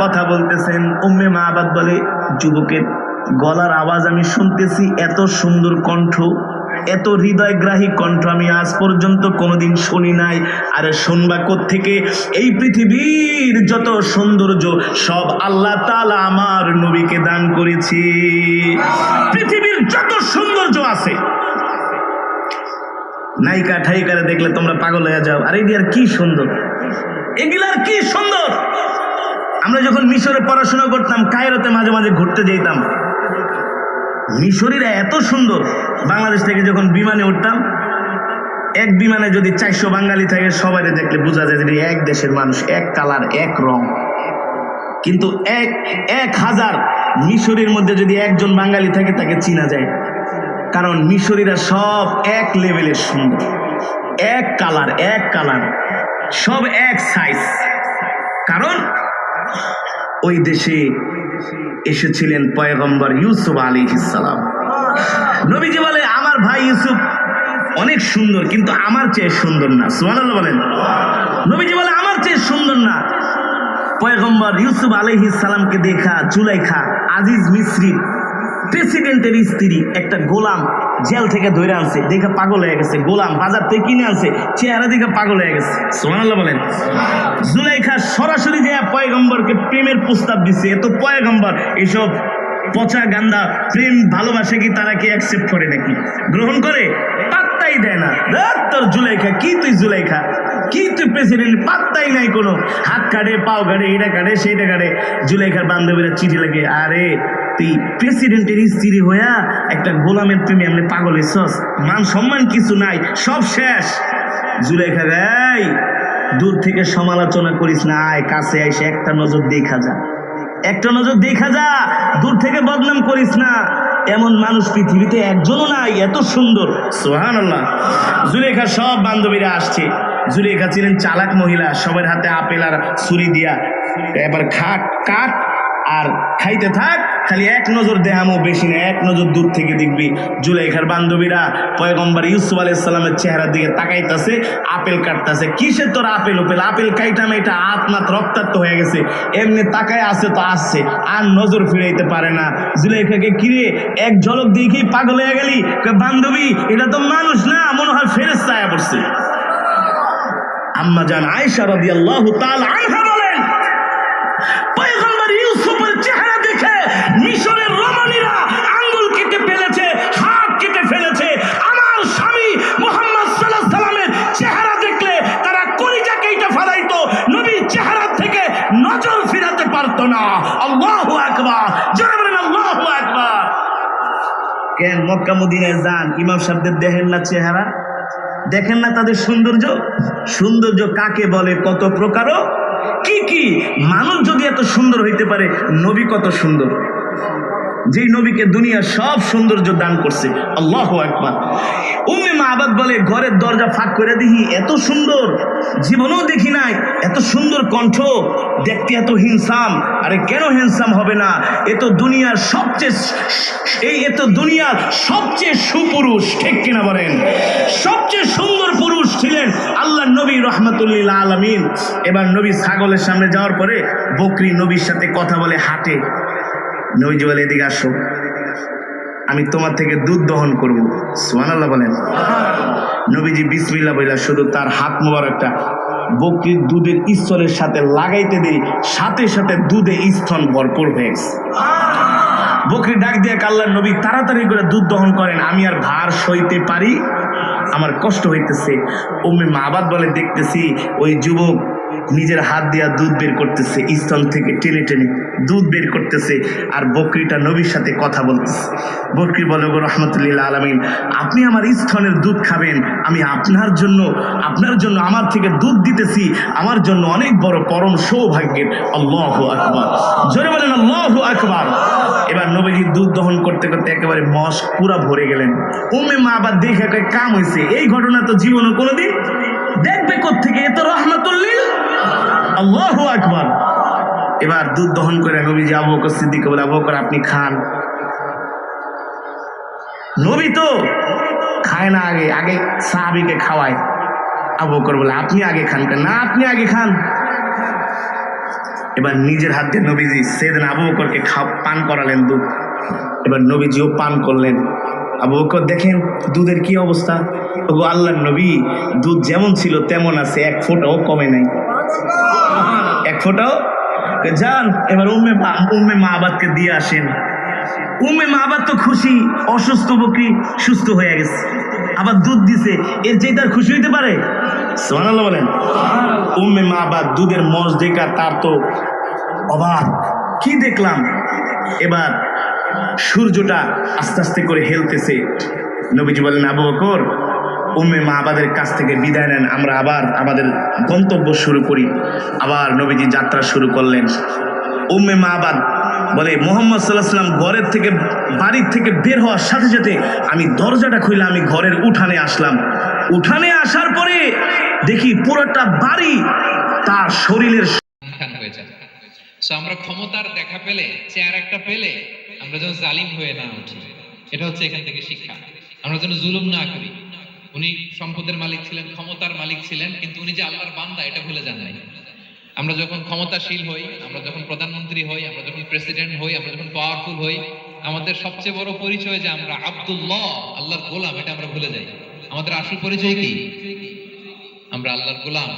কথা বলতেছেন। উম্মে মাবাদ বলে, যুবকের গলার আওয়াজ আমি শুনতেছি, এত সুন্দর কণ্ঠ, এত হৃদয়গ্রাহী কণ্ঠ আমি আজ পর্যন্ত কোনোদিন শুনি নাই। আরে শুনবা কোত্থেকে? এই পৃথিবীর যত সৌন্দর্য সব আল্লাহ তাআলা আমার নবীকে দান করেছি। পৃথিবীর যত সৌন্দর্য আছে, নায়িকা ঠাইকারে দেখলে তোমরা পাগল হয়ে যাও, আরে এগুলার কি সুন্দর, এগুলার কি সুন্দর। আমরা যখন মিশরে পড়াশোনা করতাম, কায়রোতে মাঝে মাঝে ঘুরতে যেতাম, মিশরীরা এত সুন্দর। বাংলাদেশ থেকে যখন বিমানে উঠতাম, এক বিমানে যদি 400 বাঙালি থাকে, সবাই দেখলে বোঝা যায় যে এক দেশের মানুষ, এক কালার, এক রং। কিন্তু 1000 মিশরীর মধ্যে যদি একজন বাঙালি থাকে, তাকে চিনা যায়, কারণ মিশরীরা সব এক লেভেলের সুন্দর, এক কালার, সব এক সাইজ। কারণ ওই দেশে এসেছিলেন পয়গম্বর ইউসুফ আলাইহিস সালাম। নবীজি বলে, আমার ভাই ইউসুফ অনেক সুন্দর, কিন্তু আমার চেয়ে সুন্দর না। সুবহানাল্লাহ বলেন। নবীজি বলে, আমার চেয়ে সুন্দর না। পয়গম্বর ইউসুফ আলাইহিস সালামকে দেখা জুলাইখা, আজিজ মিসরির প্রেসিডেন্টের স্ত্রী, একটা গোলাম জেল থেকে ধরে আনছে, দেখে পাগল হয়ে গেছে। গোলাম বাজার থেকে কিনে আনছে, চেহারা দেখে পাগল হয়ে গেছে। সুবহানাল্লাহ বলেন। জুলাইখা সরাসরি যে পয়গম্বরকে প্রেমের প্রস্তাব দিছে। এত পয়গম্বর এসব পচা গান্দা প্রেম ভালোবাসে কি তারা কি অ্যাকসেপ্ট করে নাকি, গ্রহণ করে? পাত্তাই দেয় না। তোর জুলাইখা কি, তুই জুলাইখা কি, তুই প্রেসিডেন্ট, পাত্তাই নাই কোনো। হাত কাটে, পাও কাটে, এটা কাটে, সেইটা কাটে। জুলাইখার বান্ধবীরা চিঠি লাগে, আরে তুই প্রেসিডেন্টের স্ত্রী হইয়া একটা গোলামের প্রেমে এমনি পাগল হইছস, মান সম্মান কিছু নাই, সব শেষ। জুলাইখা গাই, দূর থেকে সমালোচনা করিস না, আয় কাছে আইসে একটা নজর দেখা যা, একটা নজর দেখা যা, দূর থেকে বদনাম করিস না। এমন মানুষ পৃথিবীতে একজনও নাই এত সুন্দর। সুবহানাল্লাহ। জুলেখা সব বান্ধবীরা আসছে। জুলেখা ছিলেন চালাক মহিলা, সবার হাতে আপেল আর ছুরি দিয়া, এবার কাট আর খাইতে থাক, খালি এক নজর দেহামো, বেশি না, এক নজর দূর থেকে দেখবি। জুলেখার বান্ধবীরা পয়গম্বর ইউসুফ আলাইহিস সালামের চেহারার দিকে তাকাইতেছে, আপেল কাটতেছে। কিসের তোর আপেল কাইটাম, এটা আত্মাত রক্তাক্ত হয়ে গেছে, এমনি তাকায় আছে তো আসছে, আর নজর ফিরাইতে পারে না। জুলেখাকে কিরে এক ঝলক দেখি পাগল হয়ে গেলি? বান্ধবী, এটা তো মানুষ না, মনে হয় ফেরেশতা আয়া পড়ছে। আম্মা জান আয়েশা রাদিয়াল্লাহু তাআলা আনহা বলেন, পয়গম্বর ইউসুফের চেহারা দেখে মিশরের রমণীরা আঙ্গুল কেটে ফেলেছে, হাত কেটে ফেলেছে। আমার স্বামী মুহাম্মদ সাল্লাল্লাহু আলাইহি সাল্লামের চেহারা দেখলে তারা কলিজা কেটে ফেলাইতো, নবীর চেহারা থেকে নজর ফিরাতে পারতো না। আল্লাহু আকবার, জোরে বলেন আল্লাহু আকবার। কেন মক্কা মদিনায় যান, ইমাম সাহেবদের দেখেন না চেহারা, দেখেন না তাদের সৌন্দর্য কাকে বলে, কত প্রকারও কি কি। মানুষ যদি এত সুন্দর হইতে পারে, নবী কত সুন্দর, যেই নবীকে দুনিয়ার সব সৌন্দর্য দান করছে। আল্লাহু আকবার। উম্মে মাবাদ বলে, ঘরের দরজা ফাঁক করে দেখি, এত সুন্দর জীবনেও দেখি নাই, এত সুন্দর কণ্ঠ, দেখতে এত হিংসাম। আরে কেন হিংসাম হবে না? এ তো দুনিয়ার সবচেয়ে সুপুরুষ, ঠিক কিনা বলেন? সবচেয়ে সুন্দর পুরুষ ছিলেন আল্লাহ নবী রাহমাতুল লিল আলামিন। এবার নবী ছাগলের সামনে যাওয়ার পরে বকরি নবীর সাথে কথা বলে হাঁটে। নবীজি বলে, এদিকে আসো, আমি তোমার থেকে দুধ দহন করব। সুবহানাল্লাহ বলেন। নবীজি বিসমিল্লাহ বইলা শুধু তার হাত মোবারকটা বকরির দুধের স্থলের সাথে লাগাইতে দেই, সাথে সাথে দুধে স্তন ভরপুর হয়ে গেছে। বকরি ডাক দিয়ে, আল্লাহর নবী তাড়াতাড়ি করে দুধ দহন করেন, আমি আর ভার সইতে পারি, আমার কষ্ট হইতেছে। উম্মে মাবাদ বলে, দেখতেছি ওই যুবক নিজের হাত দিয়া দুধ বের করতেছে, স্তন থেকে টেনে টেনে দুধ বের করতেছে, আর বকরিটা নবীর সাথে কথা বলতেছে। বকরি বলে, গো রাহমাতুল লিল আলামিন, আপনি আমার স্তনের দুধ খাবেন, আমি আপনার জন্য আমার থেকে দুধ দিতেছি, আমার জন্য অনেক বড় পরম সৌভাগ্যের। আল্লাহু আকবার, জোরে বলেন আল্লাহু আকবার। এবার নবীজি দুধ দহন করতে করতে একেবারে মস্ক পুরা ভরে গেলেন। উম্মে মাবাদ দেখে কাম হয়েছে, এই ঘটনা তো জীবনে কোনোদিন দেখবে কোত্থেকে, এ তো রাহমাতুল লিল। আল্লাহু আকবার। এবার দুধ দহন করে নবীজি আবু বকর সিদ্দিক বলে, আবু বকর আপনি খান। নবী তো খায় না, আগে সাহাবীকে খাওয়ায়। আবু বকর বলে, আপনি আগে খান। না, আপনি আগে খান। এবার নিজের হাত দিয়ে নবীজি সেদিন আবু বকরকে পান করালেন দুধ। এবার নবীজিও পান করলেন। আবু বকর দেখেন দুধের কি অবস্থা। ওগো আল্লাহর নবী, দুধ যেমন ছিল তেমন আছে, এক ফোঁটাও কমে নাই, এক ফোঁটাও। যান এবার উম্মে মাবাদকে দিয়ে আসেন। উম্মে মাবাদ তো খুশি, অসুস্থ বকরি সুস্থ হয়ে গেছে, আবার দুধ দিছে, এর চেয়ে তার খুশি হইতে পারে? সুবহানাল্লাহ বলেন। উম্মে মাবাদ দুধের মজ দেখা তার তো অবাক, কি দেখলাম। এবার সূর্যটা আস্তে আস্তে করে হেলতেছে। নবীজি বলেন, আবু বকর উম্মে মাবাদের কাছ থেকে বিদায় নেন, আমরা আবার আমাদের গন্তব্য শুরু করি। আবার নবীজি যাত্রা শুরু করলেন। উম্মে মাবাদ বলে, মুহাম্মদ সাল্লাল্লাহু আলাইহি ওয়াসাল্লাম ঘরের থেকে বাড়ির থেকে বের হওয়ার সাথে সাথে আমি দরজাটা খুলে আমি ঘরের উঠানে আসলাম। উঠানে আসার পরে দেখি পুরোটা বাড়ি তার শরীরের হয়ে যায়। সো আমরা ক্ষমতার দেখা পেলে, চেয়ার একটা পেলে আমরা যেন জালিম হয়ে না উঠি, এটা হচ্ছে এখান থেকে শিক্ষা। আমরা যেন জুলুম না করি। উনি সম্পদের মালিক ছিলেন, ক্ষমতার মালিক ছিলেন, কিন্তু উনি যে আল্লাহর বান্দা এটা ভুলে যান নাই। আমরা যখন ক্ষমতাশীল হই, আমরা যখন প্রধানমন্ত্রী হই, আমরা যখন প্রেসিডেন্ট হই, আমরা যখন পাওয়ারফুল হই, আমাদের সবচেয়ে বড় পরিচয় যে আমরা আব্দুল্লাহ, আল্লাহর গোলাম, এটা আমরা ভুলে যাই। আমাদের আসল পরিচয় কি? আমরা আল্লাহর গোলাম।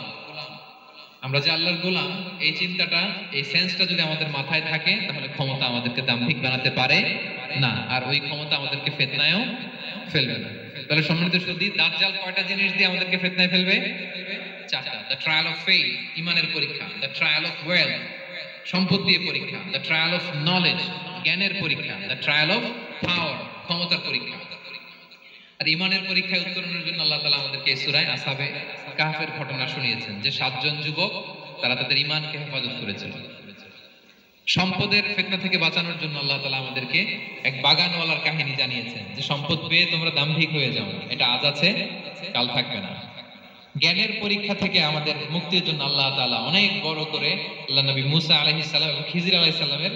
আমরা যে আল্লাহর গোলাম, এই চিন্তাটা, এই সেন্সটা যদি আমাদের মাথায় থাকে, তাহলে ক্ষমতা আমাদেরকে দাম্ভিক বানাতে পারে না, আর ওই ক্ষমতা আমাদেরকে ফিতনায়ও ফেলবে না। তাহলে সম্মানিত সুধী, দাজ্জাল কয়টা জিনিস দিয়ে আমাদেরকে ফিতনায় ফেলবে? চারটা। দ্য ট্রায়াল অফ ফেইথ, ঈমানের পরীক্ষা; দ্য ট্রায়াল অফ ওয়েলথ, সম্পদ দিয়ে পরীক্ষা; দ্য ট্রায়াল অফ নলেজ, জ্ঞানের পরীক্ষা; দ্য ট্রায়াল অফ পাওয়ার, ক্ষমতার পরীক্ষা। আর ঈমানের পরীক্ষায় উত্তরণের জন্য আল্লাহ তাআলা আমাদেরকে এই সূরায় আসহাবে কাহফের ঘটনা শুনিয়েছেন, যে 7 জন যুবক তারা তাদের ঈমানকে হেফাজত করেছিল। সম্পদের ফিতনা থেকে বাঁচানোর জন্য আল্লাহ তাআলা আমাদেরকে এক বাগানওয়ালার কাহিনী জানিয়েছেন, যে সম্পদ পেয়ে তোমরা দাম্ভিক হয়ে যাও, এটা আজ আছে কাল থাকবে না। জ্ঞানের পরীক্ষা থেকে আমাদের মুক্তির জন্য আল্লাহ তাআলা অনেক বড় করে আল্লাহ নবী মুসা আলাইহিস সালাম এবং খিজির আলাইহিস সালামের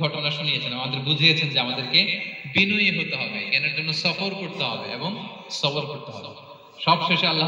ঘটনা শুনিয়েছেন, আমাদের বুঝিয়েছেন যে আমাদেরকে বিনয়ী হতে হবে, জ্ঞানের জন্য সফর করতে হবে এবং সবর করতে হবে। সবশেষে আল্লাহ